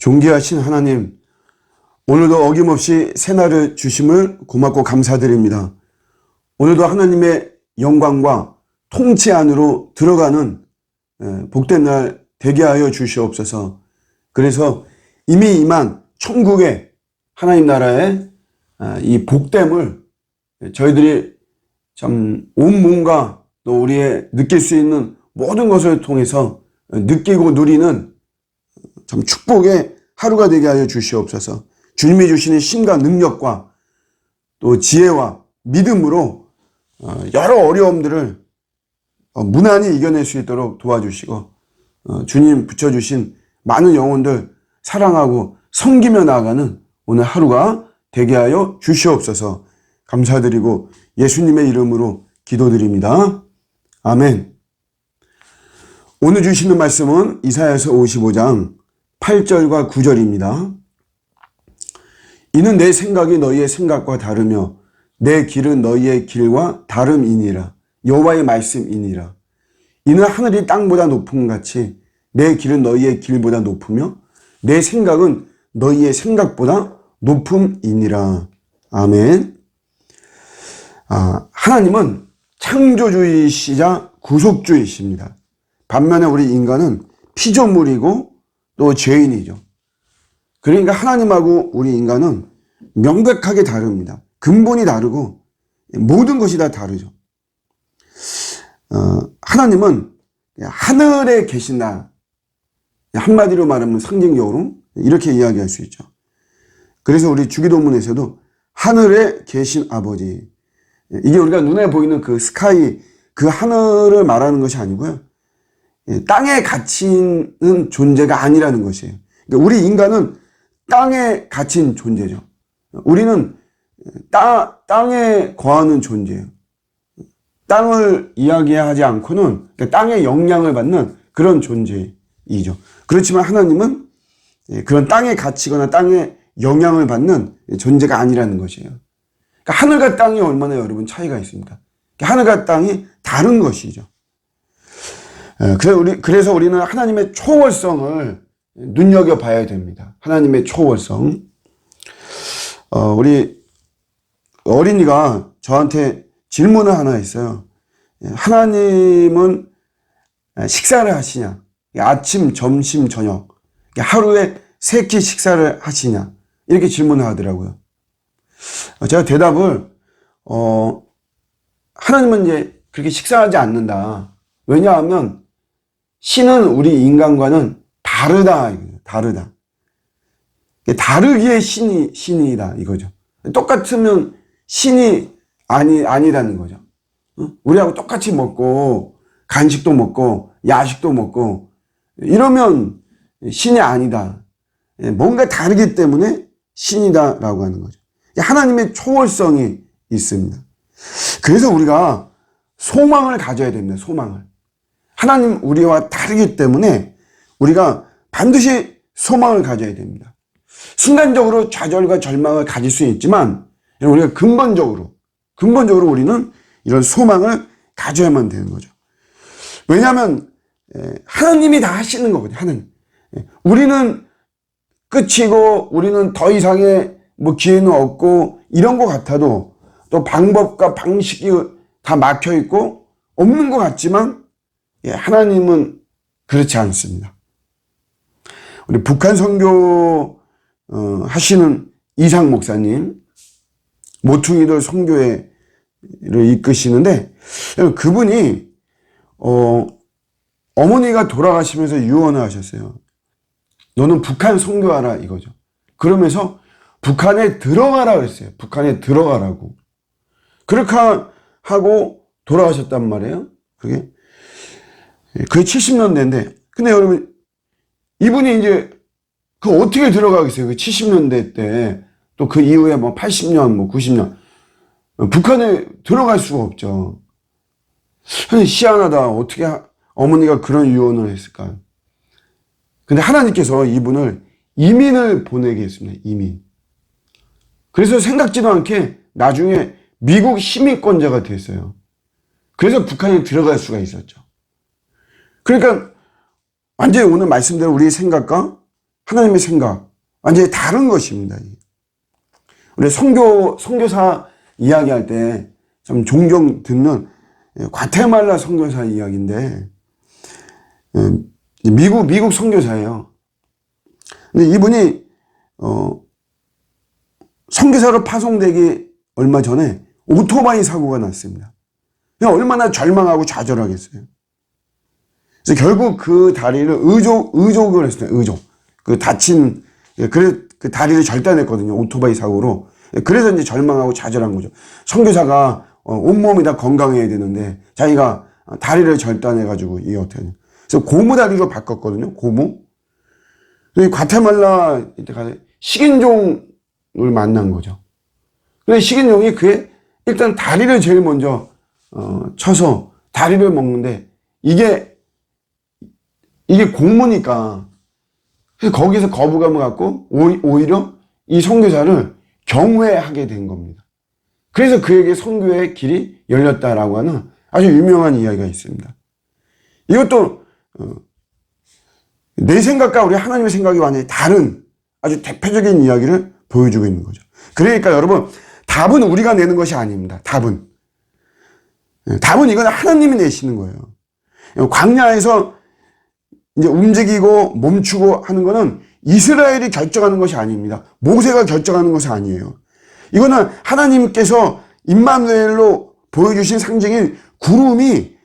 존귀하신 하나님, 오늘도 어김없이 새날을 주심을 고맙고 감사드립니다. 오늘도 하나님의 영광과 통치 안으로 들어가는 복된 날 되게 하여 주시옵소서. 그래서 이미 임한 천국의 하나님 나라의 이 복됨을 저희들이 참 온몸과 또 우리의 느낄 수 있는 모든 것을 통해서 느끼고 누리는 참 축복의 하루가 되게 하여 주시옵소서. 주님이 주시는 힘과 능력과 또 지혜와 믿음으로 여러 어려움들을 무난히 이겨낼 수 있도록 도와주시고 주님 붙여주신 많은 영혼들 사랑하고 섬기며 나아가는 오늘 하루가 되게 하여 주시옵소서. 감사드리고 예수님의 이름으로 기도드립니다. 아멘. 오늘 주시는 말씀은 이사야서 55장 8절과 9절입니다. 이는 내 생각이 너희의 생각과 다르며 내 길은 너희의 길과 다름이니라. 여호와의 말씀이니라. 이는 하늘이 땅보다 높음 같이 내 길은 너희의 길보다 높으며 내 생각은 너희의 생각보다 높음이니라. 아멘. 하나님은 창조주이시자 구속주이십니다. 반면에 우리 인간은 피조물이고 또 죄인이죠. 그러니까 하나님하고 우리 인간은 명백하게 다릅니다. 근본이 다르고 모든 것이 다 다르죠. 하나님은 하늘에 계신다. 한마디로 말하면 상징적으로 이렇게 이야기할 수 있죠. 그래서 우리 주기도문에서도 하늘에 계신 아버지, 이게 우리가 눈에 보이는 그 스카이, 그 하늘을 말하는 것이 아니고요. 땅에 갇히는 존재가 아니라는 것이에요. 그러니까 우리 인간은 땅에 갇힌 존재죠. 우리는 땅에 거하는 존재예요. 땅을 이야기하지 않고는 땅의 영향을 받는 그런 존재이죠. 그렇지만 하나님은 그런 땅에 갇히거나 땅에 영향을 받는 존재가 아니라는 것이에요. 그러니까 하늘과 땅이 얼마나 여러분 차이가 있습니까? 하늘과 땅이 다른 것이죠. 그래서 우리는 하나님의 초월성을 눈여겨봐야 됩니다. 하나님의 초월성. 우리 어린이가 저한테 질문을 하나 했어요. 하나님은 식사를 하시냐? 아침, 점심, 저녁. 하루에 3끼 식사를 하시냐? 이렇게 질문을 하더라고요. 제가 대답을, 하나님은 이제 그렇게 식사하지 않는다. 왜냐하면 신은 우리 인간과는 다르다. 다르다. 다르기에 신이다. 이거죠. 똑같으면 신이 아니라는 거죠. 우리하고 똑같이 먹고, 간식도 먹고, 야식도 먹고, 이러면 신이 아니다. 뭔가 다르기 때문에 신이다라고 하는 거죠. 하나님의 초월성이 있습니다. 그래서 우리가 소망을 가져야 됩니다. 소망을. 하나님 우리와 다르기 때문에 우리가 반드시 소망을 가져야 됩니다. 순간적으로 좌절과 절망을 가질 수 있지만 우리가 근본적으로 우리는 이런 소망을 가져야만 되는 거죠. 왜냐하면 하나님이 다 하시는 거거든요. 하나님. 우리는 끝이고 우리는 더 이상의 기회는 없고 이런 것 같아도 또 방법과 방식이 다 막혀 있고 없는 것 같지만 하나님은 그렇지 않습니다. 우리 북한 선교 하시는 이상 목사님, 모퉁이들 선교회를 이끄시는데 그분이 어머니가 돌아가시면서 유언을 하셨어요. 너는 북한 선교하라 이거죠. 그러면서 북한에 들어가라 그랬어요. 북한에 들어가라고. 그렇게 하고 돌아가셨단 말이에요. 그게 70년대인데 근데 여러분 이분이 이제 어떻게 들어가겠어요? 그 70년대 때 또 그 이후에 80년 90년 북한에 들어갈 수가 없죠. 희한하다. 어떻게 어머니가 그런 유언을 했을까? 근데 하나님께서 이분을 이민을 보내게 했습니다. 이민. 그래서 생각지도 않게 나중에 미국 시민권자가 됐어요. 그래서 북한에 들어갈 수가 있었죠. 그러니까 완전히 오늘 말씀대로 우리의 생각과 하나님의 생각 완전히 다른 것입니다. 우리 선교사 이야기할 때 참 종종 듣는 과테말라 선교사 이야기인데, 미국 선교사예요. 근데 이분이 선교사로 파송되기 얼마 전에 오토바이 사고가 났습니다. 얼마나 절망하고 좌절하겠어요. 그래서 결국 그 다리를 의족을 했어요. 의족. 그 다친, 그 다리를 절단했거든요. 오토바이 사고로. 그래서 이제 절망하고 좌절한 거죠. 선교사가 온몸이 다 건강해야 되는데 자기가 다리를 절단해가지고 이게 어떻게 하냐. 그래서 고무 다리로 바꿨거든요. 고무. 과테말라 이때 가서 식인종을 만난 거죠. 근데 식인종이 그의 일단 다리를 제일 먼저 쳐서 다리를 먹는데 이게 고무니까 거기서 거부감을 갖고 오히려 이 선교사를 경외하게 된 겁니다. 그래서 그에게 선교의 길이 열렸다라고 하는 아주 유명한 이야기가 있습니다. 이것도 내 생각과 우리 하나님의 생각이 완전히 다른 아주 대표적인 이야기를 보여주고 있는 거죠. 그러니까 여러분, 답은 우리가 내는 것이 아닙니다. 답은 이건 하나님이 내시는 거예요. 광야에서 이제 움직이고 멈추고 하는 거는 이스라엘이 결정하는 것이 아닙니다. 모세가 결정하는 것이 아니에요. 이거는 하나님께서 임마누엘로 보여주신 상징인 구름이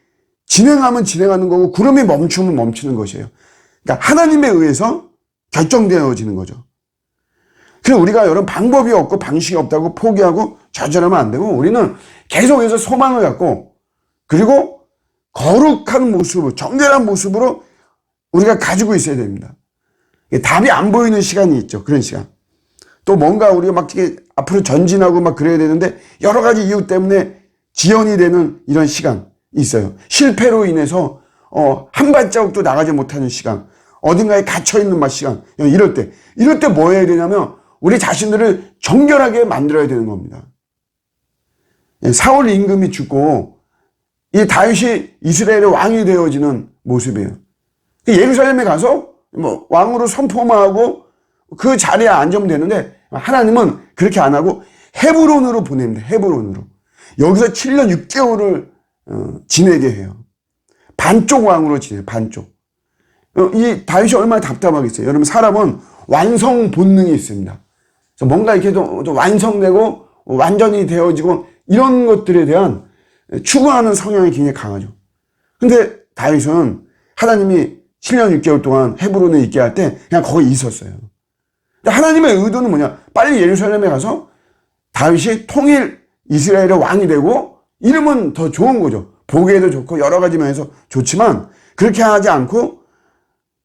진행하면 진행하는 거고 구름이 멈추면 멈추는 것이에요. 그러니까 하나님에 의해서 결정되어지는 거죠. 그래서 우리가 여러분 방법이 없고 방식이 없다고 포기하고 좌절하면 안 되고 우리는 계속해서 소망을 갖고 그리고 거룩한 모습으로 정결한 모습으로 우리가 가지고 있어야 됩니다. 답이 안 보이는 시간이 있죠. 그런 시간. 또 뭔가 우리가 막 앞으로 전진하고 막 그래야 되는데 여러 가지 이유 때문에 지연이 되는 이런 시간 있어요. 실패로 인해서 한 발자국도 나가지 못하는 시간, 어딘가에 갇혀있는 시간. 이럴 때 뭐 해야 되냐면 우리 자신들을 정결하게 만들어야 되는 겁니다. 사울 임금이 죽고 이 다윗이 이스라엘의 왕이 되어지는 모습이에요. 예루살렘에 가서 왕으로 선포만 하고 그 자리에 앉으면 되는데 하나님은 그렇게 안 하고 헤브론으로 보냅니다. 헤브론으로. 여기서 7년 6개월을 지내게 해요. 반쪽 왕으로 지내요. 반쪽. 이 다윗이 얼마나 답답하겠어요. 여러분, 사람은 완성 본능이 있습니다. 그래서 뭔가 이렇게 좀 완성되고 완전히 되어지고 이런 것들에 대한 추구하는 성향이 굉장히 강하죠. 근데 다윗은 하나님이 7년 6개월 동안 헤브론에 있게 할 때 그냥 거기 있었어요. 하나님의 의도는 뭐냐? 빨리 예루살렘에 가서 다윗이 통일 이스라엘의 왕이 되고 이러면 더 좋은 거죠. 보기에도 좋고 여러 가지 면에서 좋지만 그렇게 하지 않고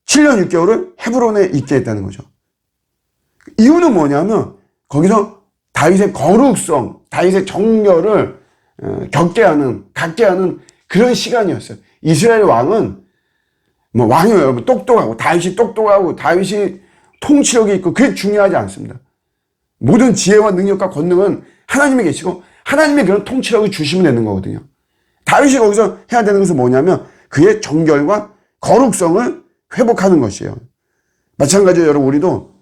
7년 6개월을 헤브론에 있게 했다는 거죠. 이유는 뭐냐면 거기서 다윗의 거룩성, 다윗의 정결을 갖게 하는 그런 시간이었어요. 이스라엘 왕은 왕이 여러분 똑똑하고 다윗이 통치력이 있고 그게 중요하지 않습니다. 모든 지혜와 능력과 권능은 하나님이 계시고 하나님의 그런 통치력을 주시면 되는 거거든요. 다윗이 거기서 해야 되는 것은 뭐냐면 그의 정결과 거룩성을 회복하는 것이에요. 마찬가지로 여러분 우리도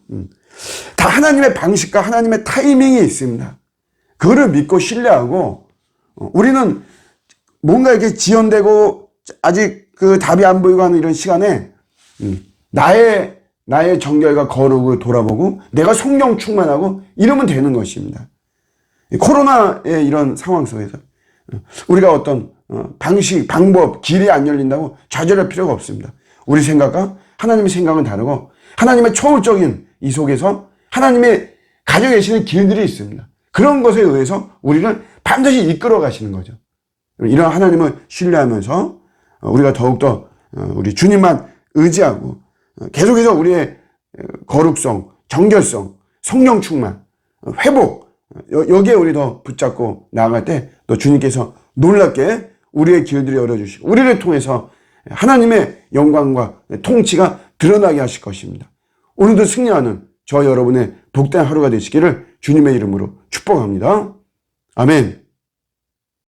다 하나님의 방식과 하나님의 타이밍이 있습니다. 그거를 믿고 신뢰하고 우리는 뭔가 이렇게 지연되고 아직 그 답이 안 보이고 하는 이런 시간에 나의 정결과 거룩을 돌아보고 내가 성령 충만하고 이러면 되는 것입니다. 코로나의 이런 상황 속에서 우리가 어떤 방식, 방법, 길이 안 열린다고 좌절할 필요가 없습니다. 우리 생각과 하나님의 생각은 다르고 하나님의 초월적인 이 속에서 하나님의 가지고 계시는 길들이 있습니다. 그런 것에 의해서 우리를 반드시 이끌어 가시는 거죠. 이런 하나님을 신뢰하면서 우리가 더욱더 우리 주님만 의지하고 계속해서 우리의 거룩성, 정결성, 성령 충만, 회복 여기에 우리 더 붙잡고 나아갈 때 또 주님께서 놀랍게 우리의 길들이 열어주시고 우리를 통해서 하나님의 영광과 통치가 드러나게 하실 것입니다. 오늘도 승리하는 저 여러분의 복된 하루가 되시기를 주님의 이름으로 축복합니다. 아멘.